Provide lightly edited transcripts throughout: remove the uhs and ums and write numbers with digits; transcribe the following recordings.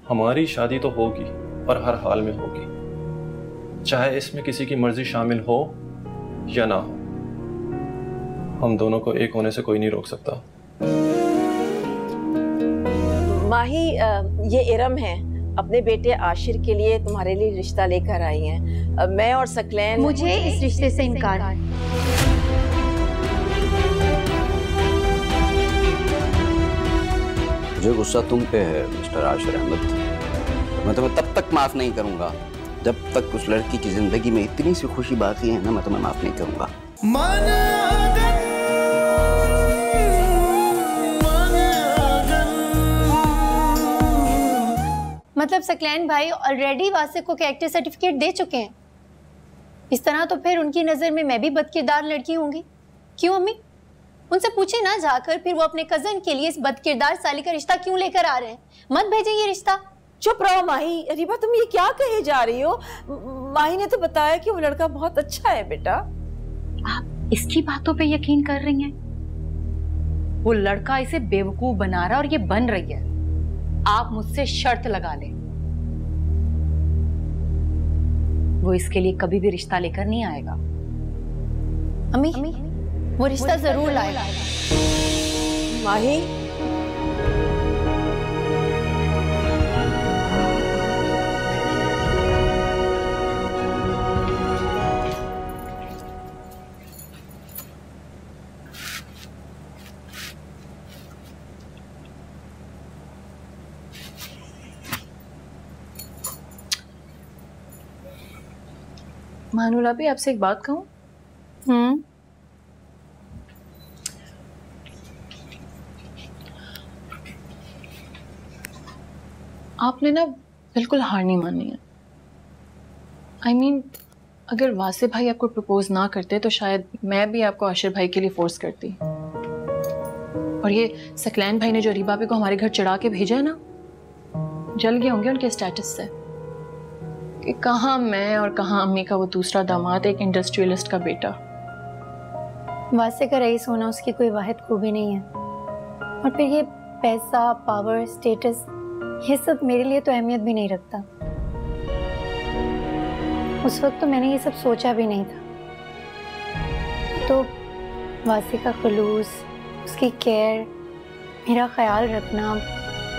हमारी शादी तो होगी और हर हाल में होगी, चाहे इसमें किसी की मर्जी शामिल हो या ना हो। हम दोनों को एक होने से कोई नहीं रोक सकता। माही, ये इरम है, अपने बेटे आशिर के लिए तुम्हारे लिए रिश्ता लेकर आई हैं। मैं और सकलैन, मुझे इस रिश्ते से इनकार। मुझे गुस्सा तुम पे है मिस्टर आशिर अहमद। मैं तुम्हें तब तक माफ नहीं करूंगा जब तक उस लड़की की जिंदगी में इतनी सी खुशी बाकी है ना, मैं तुम्हें माफ नहीं करूंगा। मतलब सकलैन भाई ऑलरेडी वासिक को कैरेक्टर सर्टिफिकेट दे चुके हैं। इस तरह तो फिर उनकी नजर में मैं भी बदकिरदार लड़की होंगी। क्यों अम्मी? उनसे पूछे ना जाकर फिर वो अपने कजन के लिए इस बदकिरदार साली का रिश्ता क्यों लेकर आ रहे हैं। मत भेजें ये रिश्ता। चुप रहो माही। रिबा, तुम ये क्या कहे जा रही हो? माही ने तो बताया कि वो लड़का बहुत अच्छा है बेटा। आप इसकी बातों पे यकीन कर रही हैं? वो लड़का इसे बेवकूफ बना रहा है और ये बन रही है। आप मुझसे शर्त लगा लें, वो इसके लिए कभी भी रिश्ता लेकर नहीं आएगा। अम्मी, वो रिश्ता जरूर लाएगा। माही, मानुला भी आपसे एक बात कहूं? आपने ना बिल्कुल हार नहीं माननी है। I mean, अगर वासिफ भाई आपको प्रपोज ना करते तो शायद मैं भी आपको आशिर भाई के लिए फोर्स करती। और ये सकलैन भाई ने जो रीबा को हमारे घर चढ़ा के भेजा है ना, जल गए होंगे उनके स्टेटस से कि कहाँ मैं और कहाँ अम्मी का वो दूसरा दामाद, एक इंडस्ट्रियलिस्ट का बेटा। वासे का रईस होना उसकी कोई वाहिद खूबी नहीं है। और फिर ये पैसा, पावर, स्टेटस, ये सब मेरे लिए तो अहमियत भी नहीं रखता। उस वक्त तो मैंने ये सब सोचा भी नहीं था। तो वासे का खुलूस, उसकी केयर, मेरा ख्याल रखना,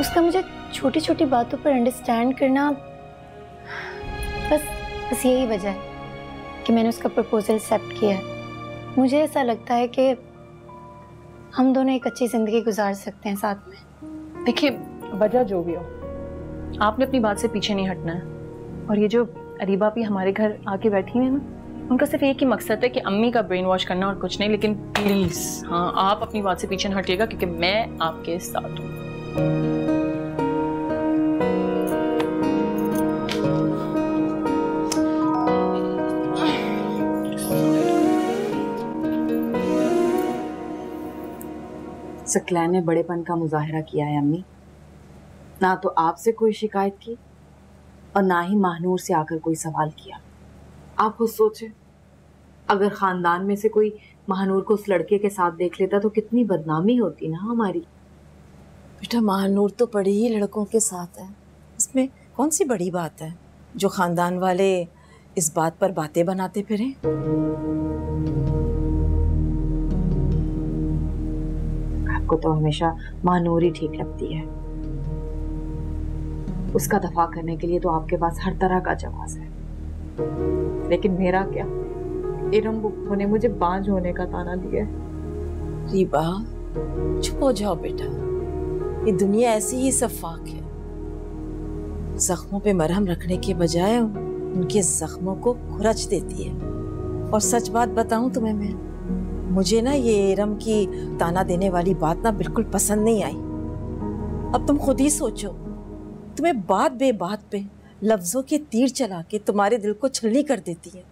उसका मुझे छोटी छोटी बातों पर अंडरस्टैंड करना, बस यही वजह है कि मैंने उसका प्रपोजल एक्सेप्ट किया है। मुझे ऐसा लगता है कि हम दोनों एक अच्छी जिंदगी गुजार सकते हैं साथ में। देखिए, वजह जो भी हो, आपने अपनी बात से पीछे नहीं हटना है। और ये जो अरीबा भी हमारे घर आके बैठी हुई है ना, उनका सिर्फ एक ही मकसद है कि अम्मी का ब्रेन वॉश करना और कुछ नहीं। लेकिन प्लीज, हाँ, आप अपनी बात से पीछे न हटिएगा क्योंकि मैं आपके साथ हूँ। सकलैन ने बड़ेपन का मुजाहिरा किया है अम्मी। ना तो आपसे कोई शिकायत की और ना ही महानूर से आकर कोई सवाल किया। आप खुद सोचें, अगर खानदान में से कोई महानूर को उस लड़के के साथ देख लेता तो कितनी बदनामी होती ना हमारी। बेटा, महानूर तो बड़े ही लड़कों के साथ है, इसमें कौन सी बड़ी बात है जो खानदान वाले इस बात पर बातें बनाते फिरें। आपको तो हमेशा महानूर ही ठीक लगती है। उसका दफा करने के लिए तो आपके पास हर तरह का जवाब है। लेकिन मेरा क्या, इरम बुप्पो ने मुझे बांझ होने का ताना दिया। रीबा, चुप हो जाओ बेटा, ये दुनिया ऐसी ही सफाक है। जख्मों पे मरहम रखने के बजाय उनके जख्मों को खुरच देती है। और सच बात बताऊं तुम्हें, मुझे ना ये इरम की ताना देने वाली बात ना बिल्कुल पसंद नहीं आई। अब तुम खुद ही सोचो, तुम्हें बात बेबात पे लफ्जों के तीर चला के तुम्हारे दिल को छलनी कर देती है,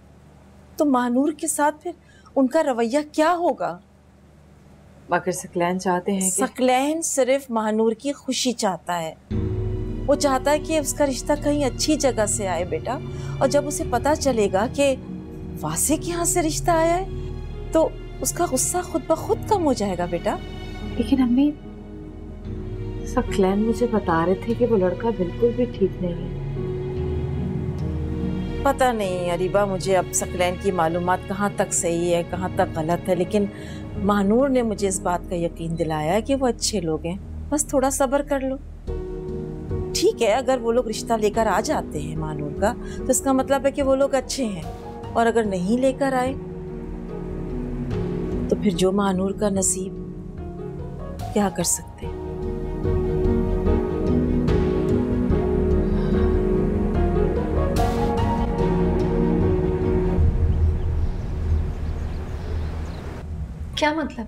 तो महानूर के साथ फिर उनका रवैया क्या होगा? मगर सकलैन चाहते हैं कि... सकलैन सिर्फ महानूर की खुशी चाहता है। वो चाहता है कि उसका रिश्ता कहीं अच्छी जगह से आए बेटा। और जब उसे पता चलेगा कि वासे के यहाँ से रिश्ता आया है तो उसका गुस्सा खुद ब खुद कम हो जाएगा बेटा। लेकिन अम्मी, सकलैन मुझे बता रहे थे कि वो लड़का बिल्कुल भी ठीक नहीं है। पता नहीं अरीबा, मुझे अब सकलैन की मालूमात कहाँ तक सही है कहाँ तक गलत है, लेकिन महानूर ने मुझे इस बात का यकीन दिलाया कि वो अच्छे लोग हैं। बस थोड़ा सब्र कर लो। ठीक है, अगर वो लोग रिश्ता लेकर आ जाते हैं महानूर का तो इसका मतलब है कि वो लोग अच्छे हैं, और अगर नहीं लेकर आए तो फिर जो महानूर का नसीब, क्या कर सकते हैं। क्या मतलब?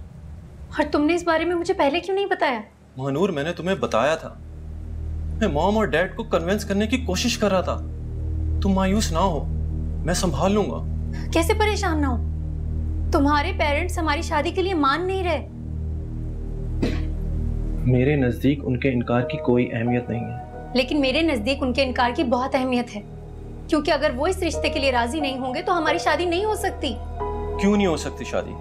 और तुमने इस बारे में मुझे पहले क्यों नहीं बताया? महानूर, मैंने तुम्हें बताया था। मैं मॉम और डैड को कन्विंस करने की कोशिश कर रहा था। तुम मायूस ना हो, मैं संभाल लूंगा। कैसे परेशान ना हो? तुम्हारे पेरेंट्स हमारी शादी के लिए मान नहीं रहे। मेरे नजदीक उनके इनकार की कोई अहमियत नहीं है। लेकिन मेरे नजदीक उनके इनकार की बहुत अहमियत है, क्योंकि अगर वो इस रिश्ते के लिए राजी नहीं होंगे तो हमारी शादी नहीं हो सकती। क्यों नहीं हो सकती शादी?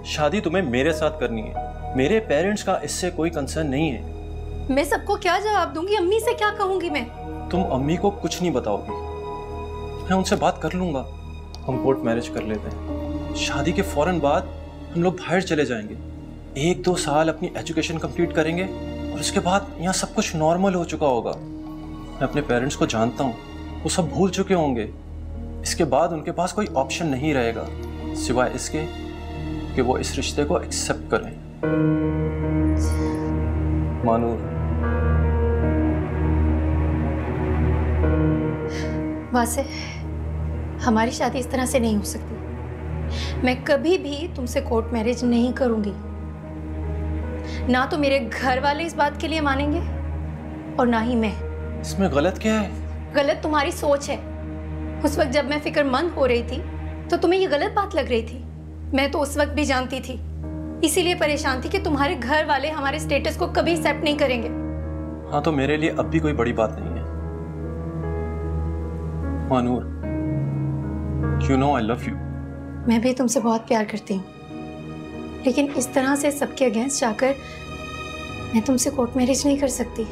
शादी तुम्हें मेरे साथ करनी है। मेरे पेरेंट्स का इससे कोई कंसर्न नहीं है। मैं सबको क्या जवाब दूंगी? अम्मी से क्या कहूंगी मैं? तुम अम्मी को कुछ नहीं बताओगी। मैं उनसे बात कर लूंगा। हम कोर्ट मैरिज कर लेते हैं। शादी के फौरन बाद हम लोग बाहर चले जाएंगे। 1-2 साल अपनी एजुकेशन कंप्लीट करेंगे और उसके बाद यहाँ सब कुछ नॉर्मल हो चुका होगा। मैं अपने पेरेंट्स को जानता हूँ, वो सब भूल चुके होंगे। इसके बाद उनके पास कोई ऑप्शन नहीं रहेगा सिवाय इसके कि वो इस रिश्ते को एक्सेप्ट करें। मानूर, वासे, हमारी शादी इस तरह से नहीं हो सकती। मैं कभी भी तुमसे कोर्ट मैरिज नहीं करूंगी। ना तो मेरे घर वाले इस बात के लिए मानेंगे और ना ही मैं। इसमें गलत क्या है? गलत तुम्हारी सोच है। उस वक्त जब मैं फिक्रमंद हो रही थी तो तुम्हें ये गलत बात लग रही थी। मैं तो उस वक्त भी जानती थी, इसीलिए परेशान थी कि तुम्हारे घर वाले हमारे स्टेटस को कभी एक्सेप्ट नहीं करेंगे। हाँ, तो मेरे लिए अब भी कोई बड़ी बात नहीं है। Manur, you know I love you। मैं भी तुमसे बहुत प्यार करती हूँ, लेकिन इस तरह से सबके अगेंस्ट जाकर मैं तुमसे कोर्ट मैरिज नहीं कर सकती।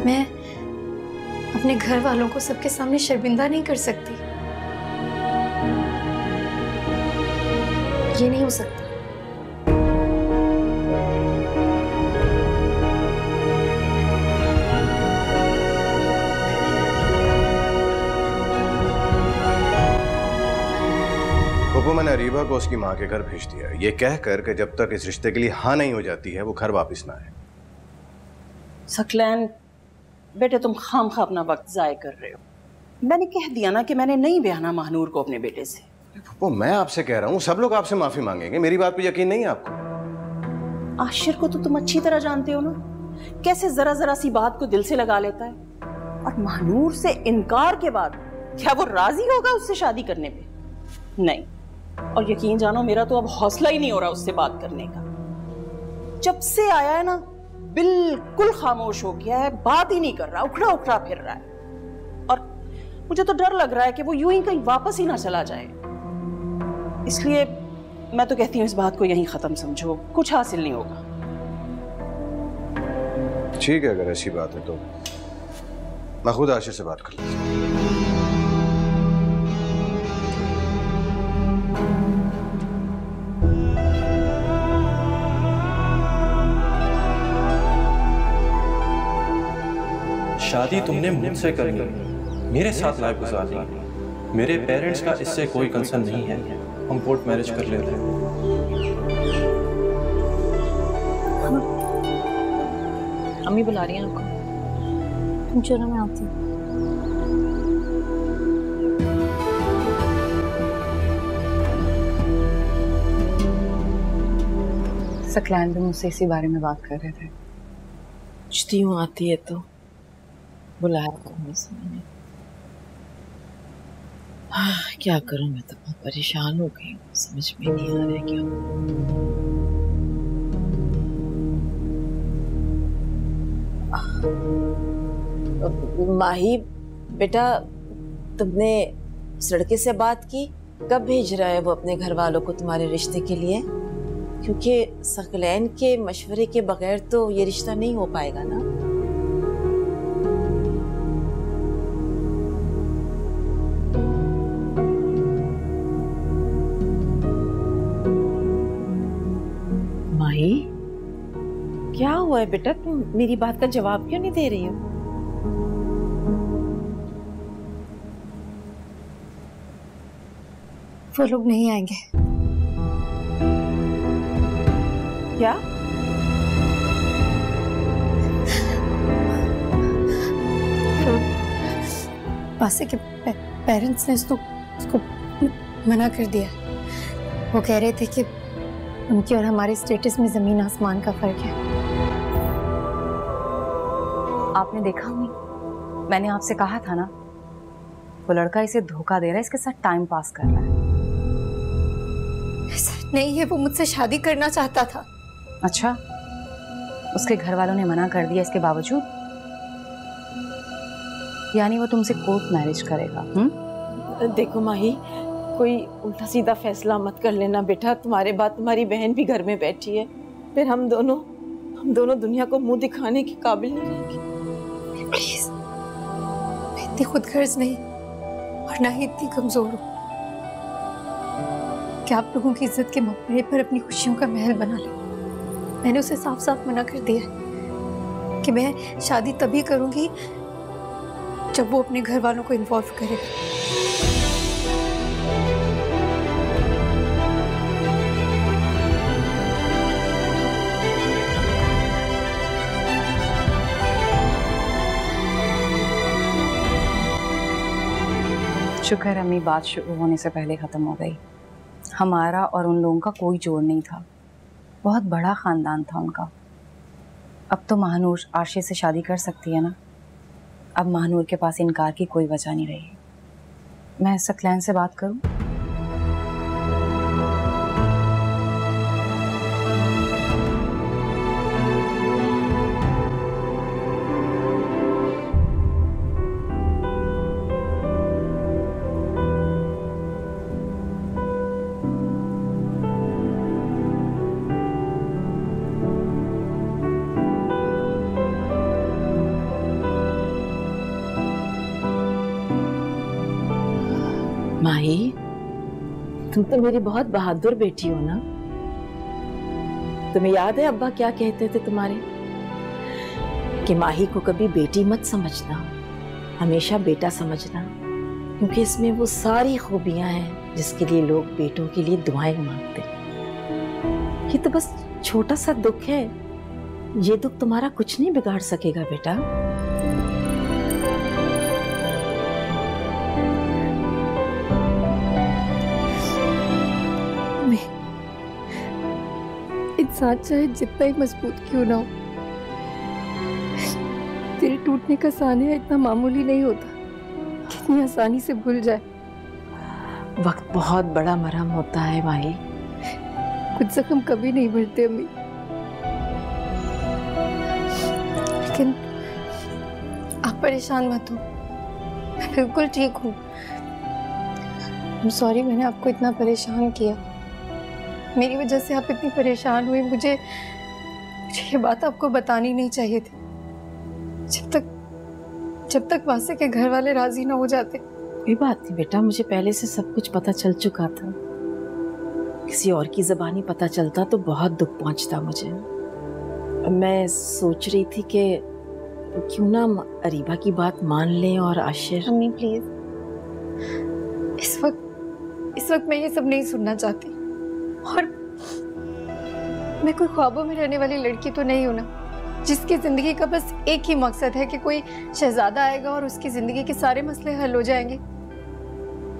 मैं अपने घर वालों को सबके सामने शर्मिंदा नहीं कर सकती। ये नहीं हो सकता। पप्पू, मैंने अरीबा को उसकी माँ के घर भेज दिया, ये कह कर कि जब तक इस रिश्ते के लिए हाँ नहीं हो जाती है वो घर वापस ना आए। सकलैन बेटे, तुम खामखा अपना वक्त जाया कर रहे हो। मैंने कह दिया ना कि मैंने नहीं ब्याहना महानूर को अपने बेटे से। पप्पू, मैं आपसे कह रहा हूँ, सब लोग आपसे माफी मांगेंगे। मेरी बात पे यकीन नहीं है आपको? आशिर को तो तुम अच्छी तरह जानते हो ना, कैसे जरा जरा सी बात को दिल से लगा लेता है। और महानूर से इनकार के बाद क्या वो राजी होगा उससे शादी करने पे? नहीं। और यकीन जानो, मेरा तो अब हौसला ही नहीं हो रहा उससे बात करने का। जब से आया है ना, बिल्कुल खामोश हो गया है, बात ही नहीं कर रहा, उखड़ा उखड़ा फिर रहा है। और मुझे तो डर लग रहा है कि वो यूं ही कहीं वापस ही ना चला जाए। इसलिए मैं तो कहती हूँ इस बात को यहीं खत्म समझो, कुछ हासिल नहीं होगा। ठीक है, अगर ऐसी बात है तो मैं खुद आशिर से बात कर लेता हूँ। शादी तुमने मुझसे करनी, मेरे साथ लाइफ गुजारनी। मेरे पेरेंट्स का इससे कोई कंसर्न नहीं है। हम कोर्ट मैरिज कर लेते हैं। अम्मी बुला रही हैं आपको। तुम चलो, मैं आती हूँ। सकलैन भी मुझसे इसी बारे में बात कर रहे थे। पूछती हूँ, आती है तो बुलाया मैंने। क्या करूं, मैं तो बहुत परेशान हो गई हूँ, समझ में नहीं आ रहा क्या। माही बेटा, तुमने उस लड़के से बात की? कब भेज रहा है वो अपने घर वालों को तुम्हारे रिश्ते के लिए? क्योंकि सकलैन के मशवरे के बगैर तो ये रिश्ता नहीं हो पाएगा ना। माही, क्या हुआ है बेटा? तुम मेरी बात का जवाब क्यों नहीं दे रही हो? वो लोग नहीं आएंगे। क्या? वासे के पेरेंट्स ने उसको मना कर दिया। वो कह रहे थे कि उनके और हमारे स्टेटस में जमीन आसमान का फर्क है। आपने देखा नहीं, मैंने आपसे कहा था ना, वो लड़का इसे धोखा दे रहा है, इसके साथ टाइम पास कर रहा है। ऐसा नहीं है, वो मुझसे शादी करना चाहता था। अच्छा, उसके घर वालों ने मना कर दिया इसके बावजूद? यानी वो तुमसे कोर्ट मैरिज करेगा? देखो माही, कोई उल्टा सीधा फैसला मत कर लेना बेटा। तुम्हारे बाद तुम्हारी बहन भी घर में बैठी है, फिर हम दोनों दुनिया को मुंह दिखाने के काबिल नहीं रहेंगे। प्लीज, मैं इतनी खुदगर्ज नहीं और ना ही इतनी कमजोर हूँ कि आप लोगों की इज्जत के मकबरे पर अपनी खुशियों का महल बना ले। मैंने उसे साफ साफ मना कर दिया कि मैं शादी तभी करूंगी जब वो अपने घर वालों को इन्वॉल्व करेगा। शुक्र है अम्मी, बात शुरू होने से पहले ख़त्म हो गई। हमारा और उन लोगों का कोई जोड़ नहीं था, बहुत बड़ा ख़ानदान था उनका। अब तो महानूर आरशे से शादी कर सकती है ना। अब महानूर के पास इनकार की कोई वजह नहीं रही। मैं सकलैन से बात करूं? माही, तुम तो मेरी बहुत बहादुर बेटी हो ना। तुम्हें याद है अब्बा क्या कहते थे तुम्हारे, कि माही को कभी बेटी मत समझना, हमेशा बेटा समझना, क्योंकि इसमें वो सारी खूबियां हैं जिसके लिए लोग बेटों के लिए दुआएं मांगते। ये तो बस छोटा सा दुख है, ये दुख तुम्हारा कुछ नहीं बिगाड़ सकेगा बेटा। इंसान चाहे जितना ही मजबूत क्यों ना हो, दिल टूटने का सानिया इतना मामूली नहीं होता, कितनी आसानी से भूल जाए। वक्त बहुत बड़ा मरहम होता है माही। कुछ जख्म कभी नहीं भरते अम्मी, लेकिन आप परेशान मत हो, मैं बिल्कुल ठीक हूँ। सॉरी मैंने आपको इतना परेशान किया, मेरी वजह से आप इतनी परेशान हुई। मुझे ये बात आपको बतानी नहीं चाहिए थी। जब तक वासे के घर वाले राजी ना हो जाते। कोई बात नहीं बेटा, मुझे पहले से सब कुछ पता चल चुका था। किसी और की ज़बानी पता चलता तो बहुत दुख पहुंचता मुझे। मैं सोच रही थी कि क्यों ना अरीबा की बात मान लें और आशिर। अम्मी प्लीज, इस वक्त मैं ये सब नहीं सुनना चाहती, और मैं कोई ख्वाबों में रहने वाली लड़की तो नहीं हूं ना, जिसकी जिंदगी का बस एक ही मकसद है कि कोई शहजादा आएगा और उसकी जिंदगी के सारे मसले हल हो जाएंगे।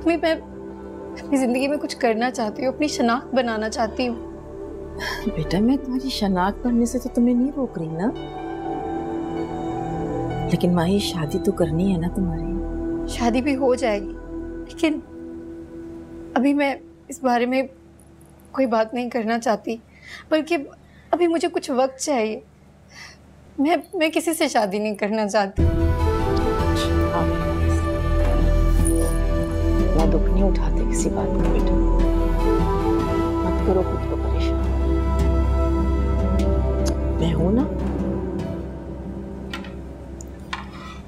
मैं अपनी जिंदगी में कुछ करना चाहती हूँ, अपनी शनाख्त बनाना चाहती हूँ। बेटा मैं तुम्हारी शनाख्त बनने से तो तुम्हें नहीं रोक रही ना, लेकिन माही शादी तो करनी है ना तुम्हारी। शादी भी हो जाएगी, लेकिन अभी मैं इस बारे में कोई बात नहीं करना चाहती, बल्कि अभी मुझे कुछ वक्त चाहिए। मैं किसी से शादी नहीं करना चाहती। उठाते किसी बात का बेटा, मत करो खुद को परेशान। मैं हूं ना।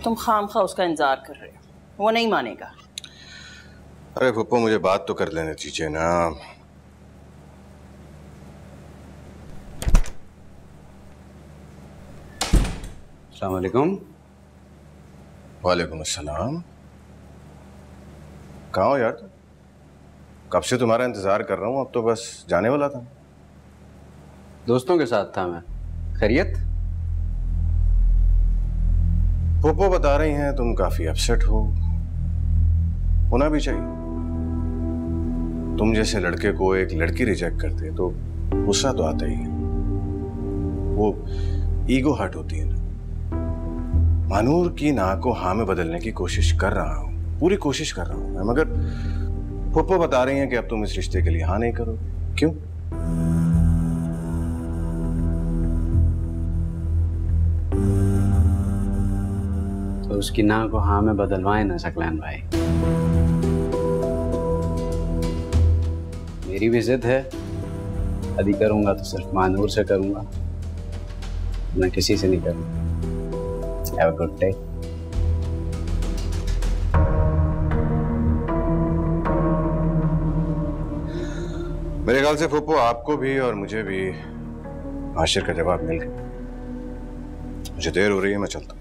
तुम खामखा उसका इंतजार कर रहे हो, वो नहीं मानेगा। अरे फुप्पो मुझे बात तो कर लेने दीजिए ना। अस्सलाम वालेकुम। वालेकुम अस्सलाम। कहाँ हो यार? कब से तुम्हारा इंतजार कर रहा हूँ, अब तो बस जाने वाला था। दोस्तों के साथ था मैं। खैरियत? फुप्पो बता रही हैं तुम काफी अपसेट हो। होना भी चाहिए। तुम जैसे लड़के को एक लड़की रिजेक्ट करते तो गुस्सा तो आता ही है, वो ईगो हर्ट होती है ना। मानूर की ना को हाँ में बदलने की कोशिश कर रहा हूं, पूरी कोशिश कर रहा हूं मैं, मगर फुप्पो बता रही हैं कि अब तुम इस रिश्ते के लिए हाँ नहीं करो। क्यों? तो उसकी ना को हाँ में बदलवाए ना सकलैन भाई। मेरी भी जिद है, यदि करूंगा तो सिर्फ मानूर से करूंगा, मैं किसी से नहीं करूंगा। Have a good day. मेरे ख्याल से फुप्पो आपको भी और मुझे भी आशिर का जवाब मिल गया। मुझे देर हो रही है, मैं चलता हूँ।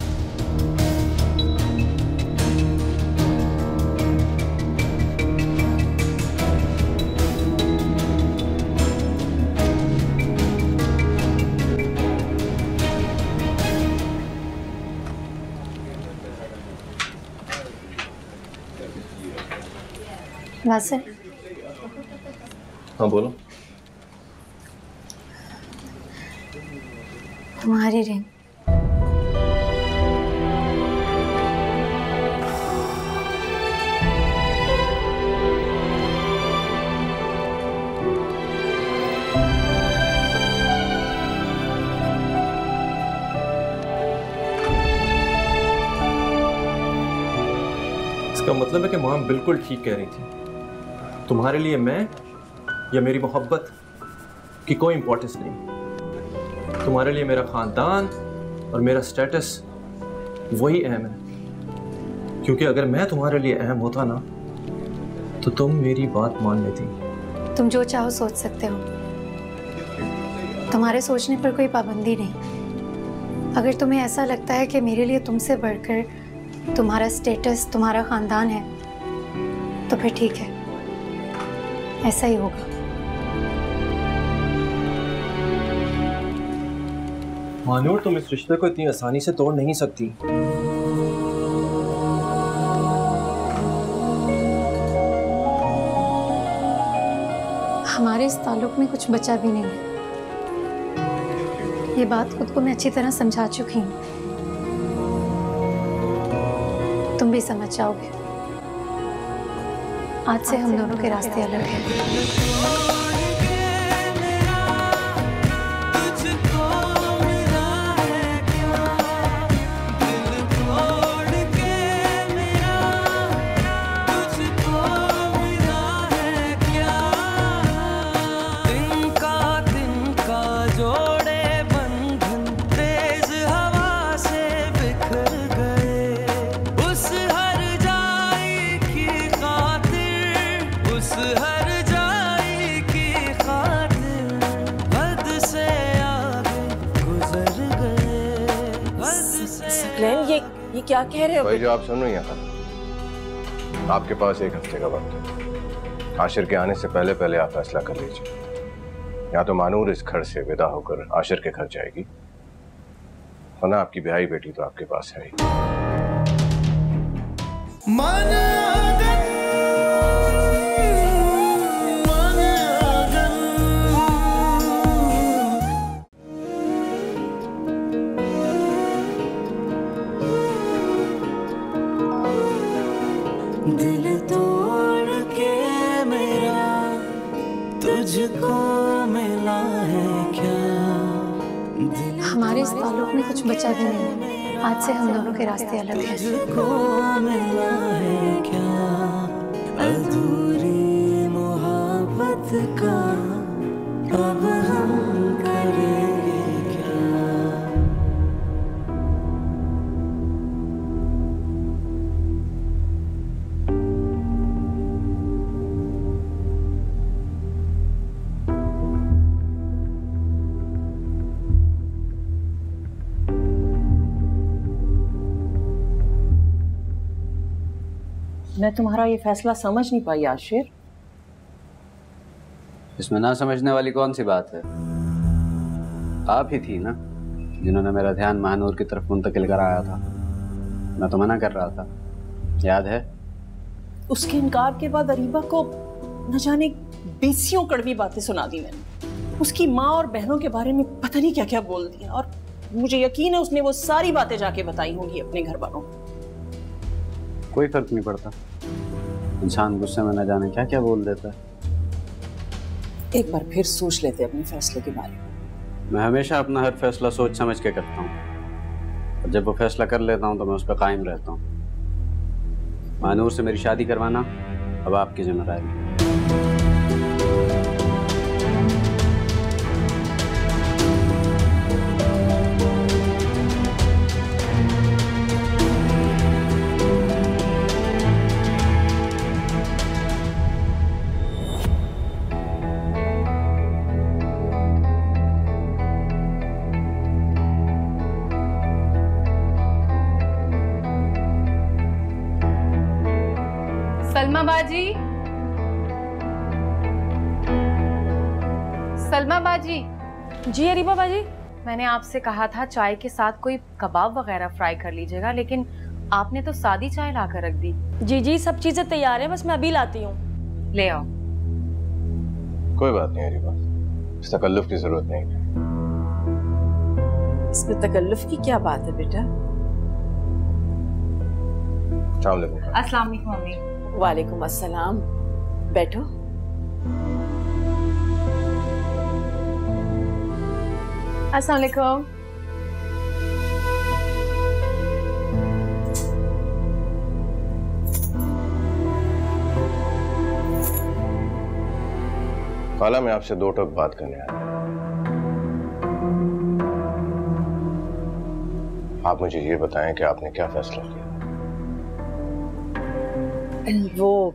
वासे, हाँ बोलो। तुम्हारी रिंग। इसका मतलब है कि माम बिल्कुल ठीक कह रही थी। तुम्हारे लिए मैं या मेरी मोहब्बत की कोई इंपॉर्टेंस नहीं। तुम्हारे लिए मेरा खानदान और मेरा स्टेटस वही अहम है, क्योंकि अगर मैं तुम्हारे लिए अहम होता ना तो तुम मेरी बात मान लेती। तुम जो चाहो सोच सकते हो, तुम्हारे सोचने पर कोई पाबंदी नहीं। अगर तुम्हें ऐसा लगता है कि मेरे लिए तुमसे बढ़कर तुम्हारा स्टेटस, तुम्हारा खानदान है, तो फिर ठीक है, ऐसा ही होगा। मानूर, तुम इस रिश्ते को इतनी आसानी से तोड़ नहीं सकती। हमारे इस ताल्लुक में कुछ बचा भी नहीं है। ये बात खुद को मैं अच्छी तरह समझा चुकी हूँ, तुम भी समझ जाओगे। आज से हम दोनों के रास्ते अलग हैं। ये क्या कह रहे हो? भाई जो आप सुन रही हैं, आपके पास एक हफ्ते का वक्त है। आशिर के आने से पहले पहले आप फैसला कर लीजिए। या तो मानूर इस घर से विदा होकर आशिर के घर जाएगी, वरना आपकी ब्याही बेटी तो आपके पास है ही। दिल तोड़ के मेरा तुझको मिला है क्या? हमारे इस ताल्लुक में कुछ बचा भी नहीं है। आज से हम दोनों के रास्ते अलग हैं। तुझको मिला है क्या? अधूरी मोहब्बत का अब हम करेंगे क्या। मैं तुम्हारा ये फैसला समझ नहीं पाई आशिर। इसमें ना समझने वाली कौन सी बात है? आप ही थी ना जिन्होंने मेरा ध्यान महानूर की तरफ मुंतकिल कराया था। मैं तो मना कर रहा था, याद है? उसके इनकार के बाद अरीबा को न जाने बेसियों कड़वी बातें सुना दी मैंने। उसकी माँ और बहनों के बारे में पता नहीं क्या क्या बोल दिया, और मुझे यकीन है उसने वो सारी बातें जाके बताई होंगी अपने घर वालों को। कोई फर्क नहीं पड़ता, इंसान गुस्से में न जाने क्या क्या बोल देता है। एक बार फिर सोच लेते अपने फैसले के बारे में। मैं हमेशा अपना हर फैसला सोच समझ के करता हूँ, और जब वो फैसला कर लेता हूँ तो मैं उस पर कायम रहता हूँ। महानूर से मेरी शादी करवाना अब आपकी जिम्मेदारी है। सलमा बाजी, सलमा बाजी। जी अरीबा बाजी। मैंने आपसे कहा था चाय के साथ कोई कबाब वगैरह फ्राई कर लीजिएगा, लेकिन आपने तो सादी चाय ला कर रख दी। जी जी सब चीजें तैयार है, बस मैं अभी लाती हूँ। ले आओ। कोई बात नहीं अरीबा, इस तकल्लुफ की जरूरत नहीं है। इसमें तकल्लुफ की क्या बात है बेटा? अस्सलाम वालेकुम मम्मी। वालेकुम अस्सलाम। बैठो। अस्सलाम वालेकुम। खाला, मैं आपसे दो टोक बात करने आया। आप मुझे ये बताएं कि आपने क्या फैसला किया? वो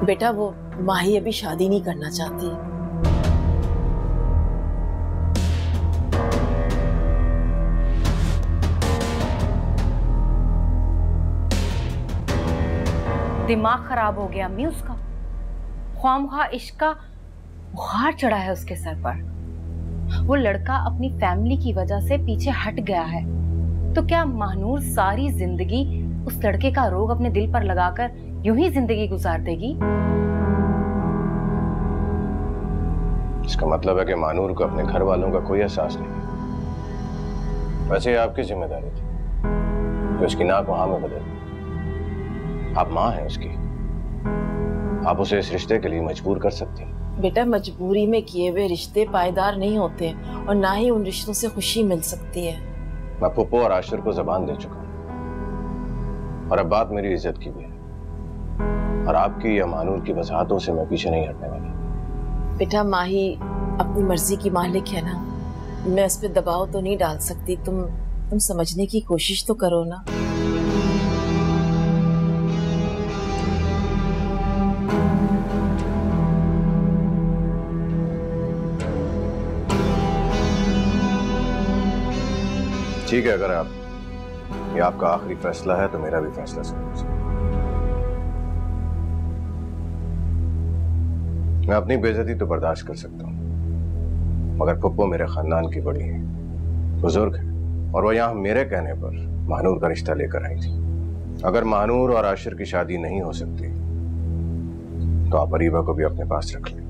बेटा, वो माही अभी शादी नहीं करना चाहती। दिमाग खराब हो गया अम्मी उसका। ख्वामख्वाह इश्क का बुखार चढ़ा है उसके सर पर। वो लड़का अपनी फैमिली की वजह से पीछे हट गया है, तो क्या महानूर सारी जिंदगी उस लड़के का रोग अपने दिल पर लगाकर यूं ही जिंदगी गुजार देगी? इसका मतलब है कि महानूर को अपने घर वालों का कोई एहसास नहीं। वैसे ये आपकी जिम्मेदारी थी कि उसकी ना को हाँ में बदल। आप माँ हैं उसकी, आप उसे इस रिश्ते के लिए मजबूर कर सकती हैं। बेटा, मजबूरी में किए हुए रिश्ते पायदार नहीं होते, और ना ही उन रिश्तों से खुशी मिल सकती है। मैं पुप्पो और आशिर को जबान दे चुका हूँ, और अब बात मेरी इज्जत की भी है, और आपकी या महानूर की वजाहतों से मैं पीछे नहीं हटने वाला। बेटा, माही अपनी मर्जी की मालिक है ना, मैं उस पर दबाव तो नहीं डाल सकती। तुम समझने की कोशिश तो करो ना। ठीक है, अगर ये आपका आखिरी फैसला है तो मेरा भी फैसला सुन लीजिए। मैं अपनी बेइज्जती तो बर्दाश्त कर सकता हूँ, मगर पुप्पो मेरे खानदान की बड़ी है, बुजुर्ग है, और वो यहाँ मेरे कहने पर महानूर का रिश्ता लेकर आई थी। अगर महानूर और आशिर की शादी नहीं हो सकती तो आप अरीबा को भी अपने पास रख लें।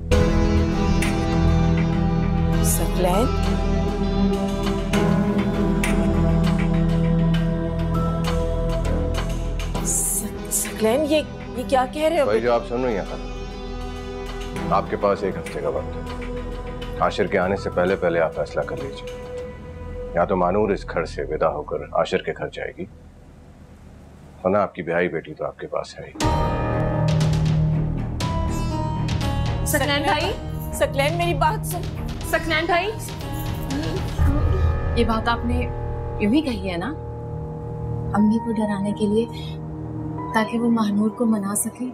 सकलैन, ये क्या कह रहे हो? भाई, जो आप सुन रही हैं, आपके पास एक हफ्ते का वक्त है। आशिर के आने से पहले पहले आप फैसला कर लीजिए। या तो महानूर इस घर से विदा होकर आशिर के घर जाएगी, वरना आपकी ब्याही बेटी तो आपके पास है ही। सकलैन भाई, सकलैन मेरी बात सुन। सकलैन भाई, ये बात आपने यूं ही कही है ना, अम्मी को डराने के लिए, ताकि वो महानूर को मना सके।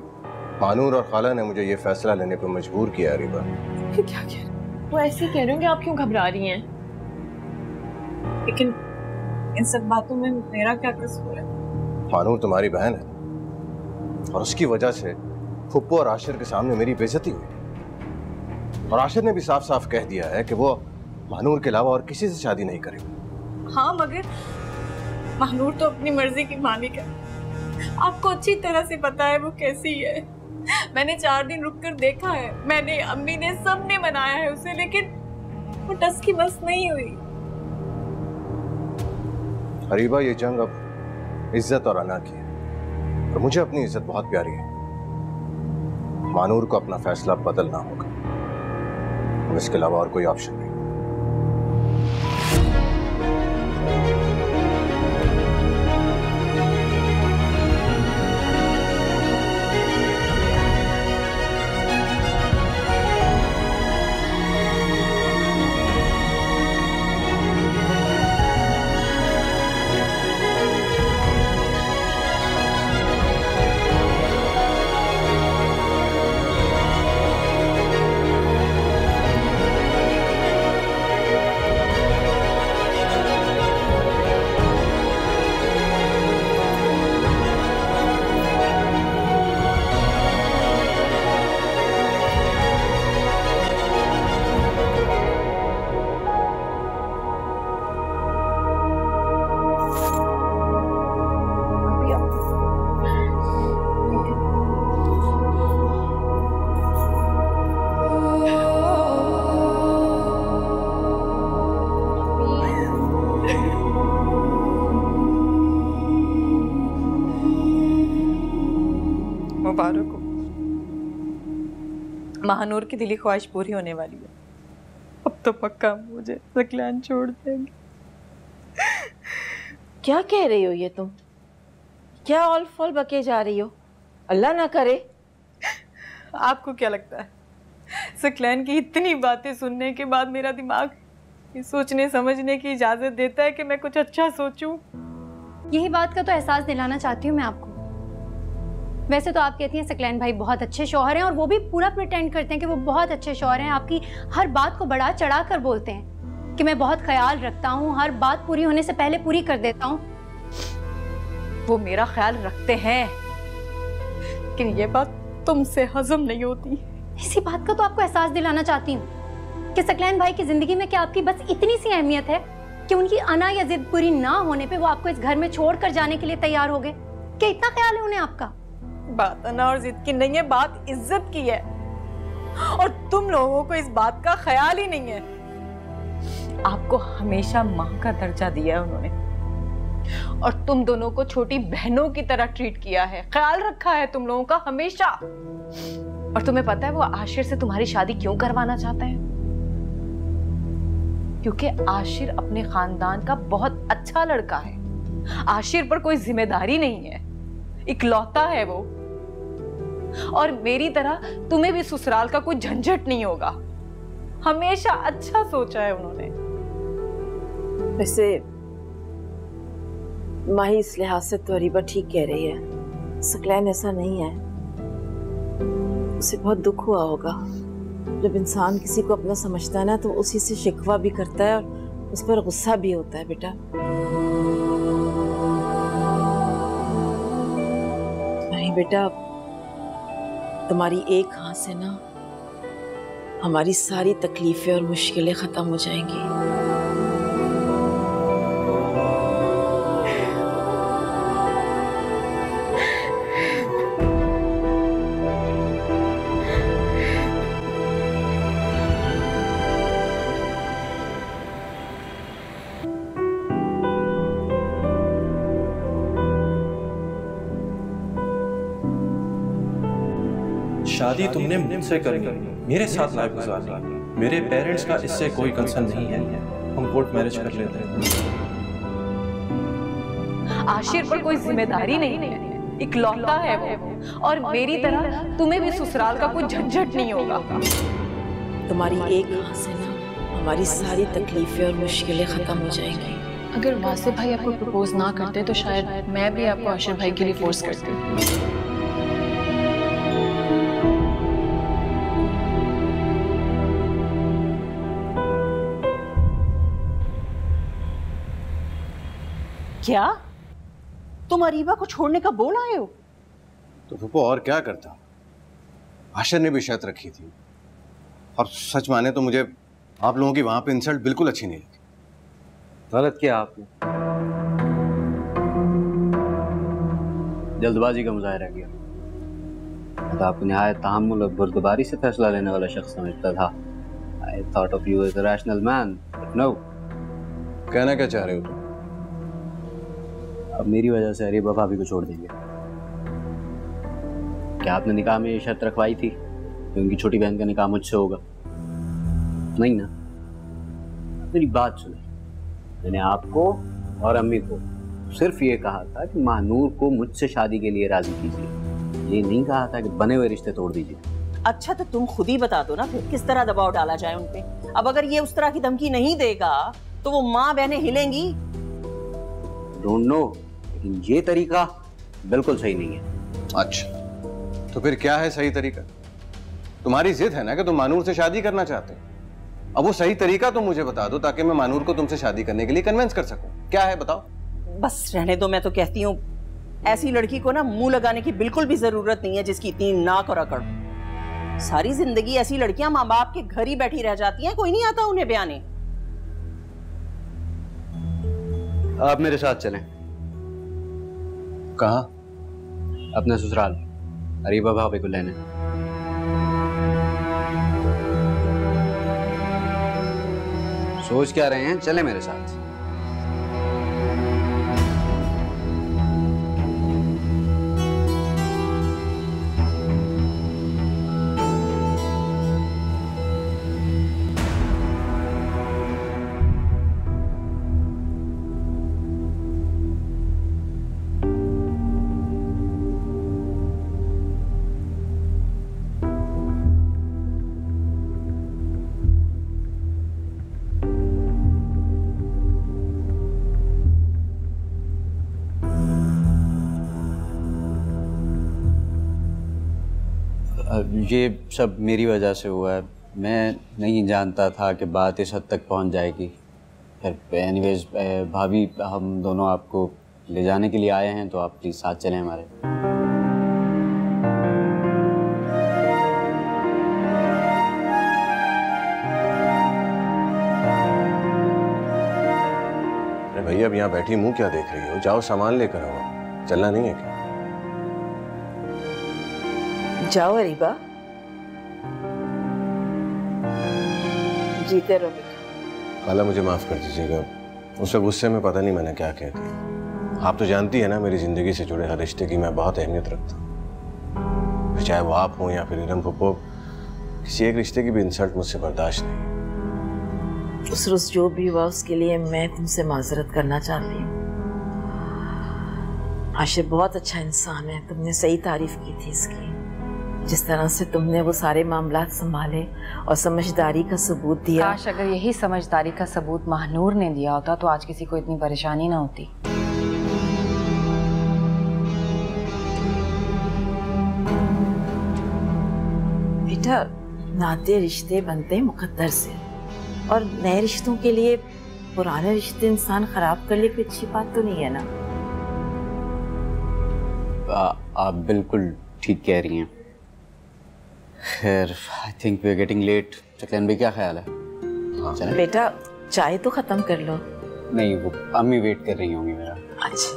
महानूर और खाला ने मुझे ये फैसला लेने पर मजबूर किया अरीबा। क्या कह रहे? वो ऐसे ही कह रहे होंगे, आप क्यों घबरा रही हैं? लेकिन इन सब बातों में मेरा क्या कसूर है? महानूर तुम्हारी बहन है और उसकी वजह से फुप्पो और आशिर के सामने मेरी बेइज्जती हुई। और आशिर ने भी साफ साफ कह दिया है कि वो महानूर के अलावा और किसी से शादी नहीं करेगा। हाँ, मगर महानूर तो अपनी मर्जी की मालिक है। आपको अच्छी तरह से पता है वो कैसी है। मैंने 4 दिन रुककर देखा है, मैंने, अम्मी ने, सबने मनाया है उसे, लेकिन वो टस की बस नहीं हुई। अरीबा, ये जंग अब इज्जत और अना की है और मुझे अपनी इज्जत बहुत प्यारी है। महानूर को अपना फैसला बदलना होगा और इसके अलावा और कोई ऑप्शन नहीं। मुबारक हो, महानूर की दिली ख्वाहिश पूरी होने वाली है। अब तो पक्का मुझे सकलैन छोड़ देंगे। क्या कह रही हो ये तुम? क्या ऑल फॉल बके जा रही हो? अल्लाह ना करे। आपको क्या लगता है, सकलैन की इतनी बातें सुनने के बाद मेरा दिमाग ये सोचने समझने की इजाजत देता है कि मैं कुछ अच्छा सोचूं? यही बात का तो एहसास दिलाना चाहती हूँ मैं आपको। वैसे तो आप कहती हैं सकलैन भाई बहुत अच्छे शौहर हैं और वो भी पूरा प्रिटेंड करते हैं कि वो बहुत अच्छे शौहर हैं। आपकी हर बात को बढ़ा चढ़ा कर बोलते हैं कि मैं बहुत ख्याल रखता हूँ, हर बात पूरी होने से पहले पूरी कर देता हूँ। वो मेरा ख्याल रखते हैं, लेकिन ये बात तुमसे हजम नहीं होती। इसी बात का तो आपको एहसास दिलाना चाहती हूँ कि सकलैन भाई की जिंदगी में क्या आपकी बस इतनी सी अहमियत है कि उनकी अना या जिद पूरी ना होने पे वो आपको इस घर में छोड़कर जाने के लिए तैयार हो गए? क्या इतना ख्याल है उन्हें आपका? बात अना और जिद की नहीं है, बात इज्जत की है। और तुम लोगों को इस बात का ख्याल ही नहीं है। आपको हमेशा माँ का दर्जा दिया है उन्होंने और तुम दोनों को छोटी बहनों की तरह ट्रीट किया है, ख्याल रखा है तुम लोगों का हमेशा। और तुम्हें पता है वो आशिर से तुम्हारी शादी क्यों करवाना चाहते हैं? क्योंकि आशिर अपने खानदान का बहुत अच्छा लड़का है। आशिर पर कोई जिम्मेदारी नहीं है, इकलौता है वो। और मेरी तरह तुम्हें भी ससुराल का कोई झंझट नहीं होगा। हमेशा अच्छा सोचा है उन्होंने। वैसे माही इस लिहाज से तो अरीबा ठीक कह रही है। सकलैन ऐसा नहीं है। उसे बहुत दुख हुआ होगा। जब इंसान किसी को अपना समझता है ना तो उसी से शिकवा भी करता है और उस पर गुस्सा भी होता है। बेटा नहीं बेटा, तुम्हारी एक हाथ से ना हमारी सारी तकलीफें और मुश्किलें खत्म हो जाएंगी। शादी तुमने मुझसे करनी, मेरे साथ लाइफ गुजारनी। मेरे पेरेंट्स का इससे कोई कंसर्न नहीं है। हम कोर्ट मैरिज कर लेते हैं। आशिर पर कोई जिम्मेदारी नहीं है, इकलौता है वो, और मेरी तरह तुम्हें भी ससुराल का कोई झंझट नहीं होगा। तुम्हारी एक हाँ से ना हमारी सारी तकलीफें और मुश्किलें खत्म हो जाएंगी। अगर वासिफ भाई आपको प्रपोज ना करते तो शायद मैं भी आपको आशिर भाई के लिए फोर्स करती। क्या तुम अरीबा को छोड़ने का बोल आए हो? तो फूफो और क्या करता, आशिर ने भी शर्त रखी थी, और सच माने तो मुझे आप लोगों की वहां पे इंसल्ट बिल्कुल अच्छी नहीं लगी। गलत किया आपने, जल्दबाजी का मुजाहिरा किया। मैं तो आपको निहायत तहम्मुल और बुर्दबारी से फैसला लेने वाला शख्स समझता था। I thought of you as a rational man, but no. कहना क्या चाह रहे हो तुम? अब मेरी वजह से अरीबा भाभी को छोड़ देंगे? क्या आपने निकाह में ये शर्त रखवाई थी कि उनकी छोटी बहन का निकाह मुझसे होगा? नहीं ना। मेरी बात सुने, मैंने आपको और अम्मी को सिर्फ ये कहा था कि महानूर को मुझसे शादी के लिए राजी कीजिए, ये नहीं कहा था कि बने हुए रिश्ते तोड़ दीजिए। अच्छा तो तुम खुद ही बता दो ना फिर किस तरह दबाव डाला जाए उन पे। अब अगर ये उस तरह की धमकी नहीं देगा तो वो माँ बहनें हिलेंगी। डोंट नो, लेकिन ये तरीका बिल्कुल सही नहीं है। अच्छा तो फिर क्या है सही तरीका? तुम्हारी जिद है ना कि तुम मानूर से शादी करना चाहते हो। अब वो सही तरीका तुम मुझे बता दो ताकि मैं मानूर को तुमसे शादी करने के लिए कन्विंस कर सकूं। क्या है बताओ? बस रहने दो, मैं तो कहती हूँ ऐसी लड़की को ना मुंह लगाने की बिल्कुल भी जरूरत नहीं है जिसकी इतनी नाक और अकड़। सारी जिंदगी ऐसी लड़कियां माँ बाप के घर ही बैठी रह जाती हैं, कोई नहीं आता उन्हें बयाने। आप मेरे साथ चलें। कहाँ? अपने ससुराल, अरीबा भाभी को लेने। सोच क्या रहे हैं? चले मेरे साथ। ये सब मेरी वजह से हुआ है। मैं नहीं जानता था कि बात इस हद तक पहुंच जाएगी। फिर एनीवेज भाभी, हम दोनों आपको ले जाने के लिए आए हैं, तो आप प्लीज़ साथ चलें हमारे। अरे भैया, अब यहाँ बैठी मुंह क्या देख रही हो? जाओ सामान लेकर आओ। चलना नहीं है क्या? जाओ अरीबा, जीते रहो बेटा। खाला मुझे माफ कर दीजिएगा, उस गुस्से में पता नहीं मैंने क्या कह दिया। आप तो जानती है ना मेरी जिंदगी से जुड़े हर रिश्ते की मैं बहुत अहमियत रखता हूँ, चाहे वो आप हो या फिर इरम फुप्पो। किसी एक रिश्ते की भी इंसल्ट मुझसे बर्दाश्त नहीं। उस रोज जो भी हुआ उसके लिए मैं तुमसे माजरत करना चाहती हूँ। आशिर बहुत अच्छा इंसान है, तुमने सही तारीफ की थी इसकी। जिस तरह से तुमने वो सारे मामलात संभाले और समझदारी का सबूत दिया। काश अगर यही समझदारी का सबूत महानूर ने दिया होता तो आज किसी को इतनी परेशानी ना होती। बेटा, नाते रिश्ते बनते हैं मुकद्दर से, और नए रिश्तों के लिए पुराने रिश्ते इंसान खराब कर ले कोई अच्छी बात तो नहीं है ना। आप बिल्कुल ठीक कह रही हैं। खैर, I think we are getting late. Saqlain भाई, क्या ख्याल है? चलें? बेटा, चाय तो खत्म कर लो। नहीं, वो अम्मी वेट कर रही होंगी मेरा। अच्छा,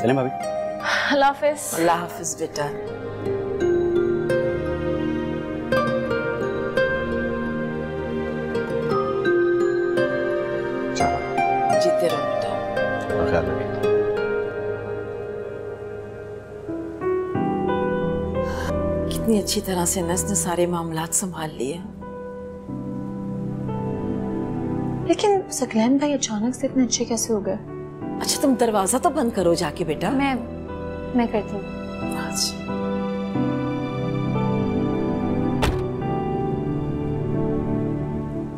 चलें भाभी? अल्लाह हाफिज। अल्लाह हाफिज बेटा। जीते रहो बेटा। ख्याल रखिए। कितनी अच्छी तरह से नस ने सारे मामलात संभाल लिए। लेकिन सकलैन भाई अचानक से इतने अच्छे कैसे हो गए? अच्छा तुम दरवाजा तो बंद करो जाके बेटा। मैं करती हूँ। अच्छा।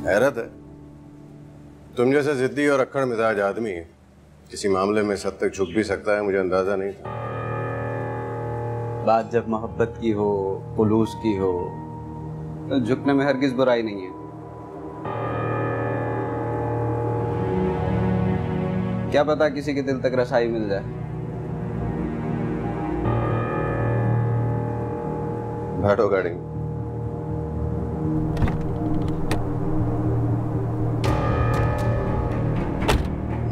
हैरत है, तुम जैसे जिद्दी और अक्खड़ मिजाज आदमी किसी मामले में इस हद तक झुक भी सकता है, मुझे अंदाजा नहीं था। बात जब मोहब्बत की हो, खुलूस की हो, तो झुकने में हरगिज बुराई नहीं है। क्या पता किसी के दिल तक रसाई मिल जाए। बैठो गाड़ी में।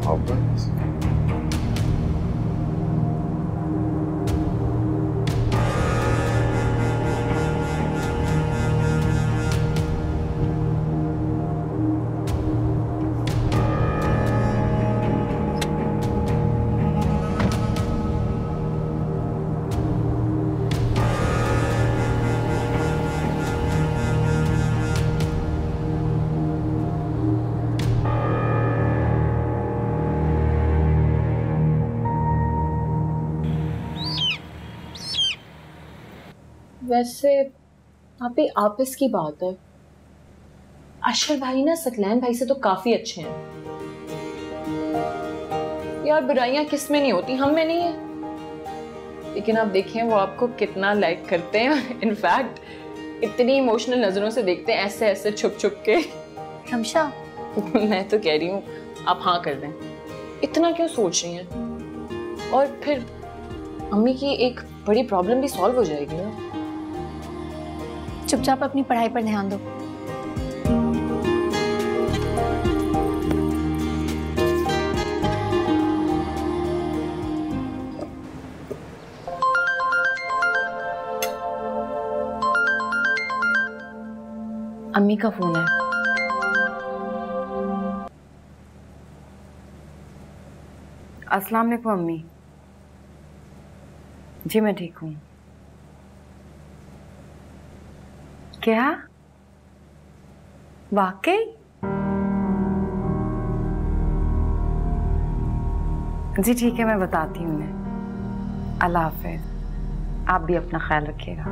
मोहब्बत वैसे अभी आपस की बात है, अशर भाई ना सकलैन भाई से तो काफी अच्छे हैं यार। बुराइयां किस में नहीं होती, हम में नहीं है। लेकिन आप देखें वो आपको कितना लाइक करते हैं, इनफैक्ट इतनी इमोशनल नजरों से देखते हैं, ऐसे ऐसे छुप छुप के। रमशा मैं तो कह रही हूँ आप हाँ कर दें, इतना क्यों सोच रही हैं? और फिर अम्मी की एक बड़ी प्रॉब्लम भी सॉल्व हो जाएगी ना। चुपचाप अपनी पढ़ाई पर ध्यान दो। अम्मी का फोन है। अस्सलाम वालेकुम अम्मी। जी मैं ठीक हूँ। क्या वाकई? जी ठीक है, मैं बताती हूँ उन्हें। अल्लाह हाफिज। आप भी अपना ख्याल रखिएगा।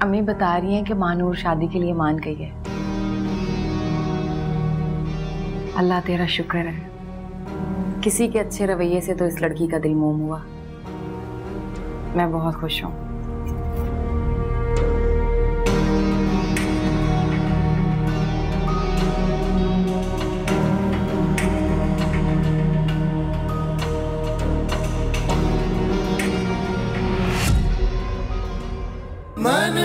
अम्मी बता रही हैं कि मानूर शादी के लिए मान गई है। अल्लाह तेरा शुक्र है, किसी के अच्छे रवैये से तो इस लड़की का दिल मोम हुआ। मैं बहुत खुश हूँ। मन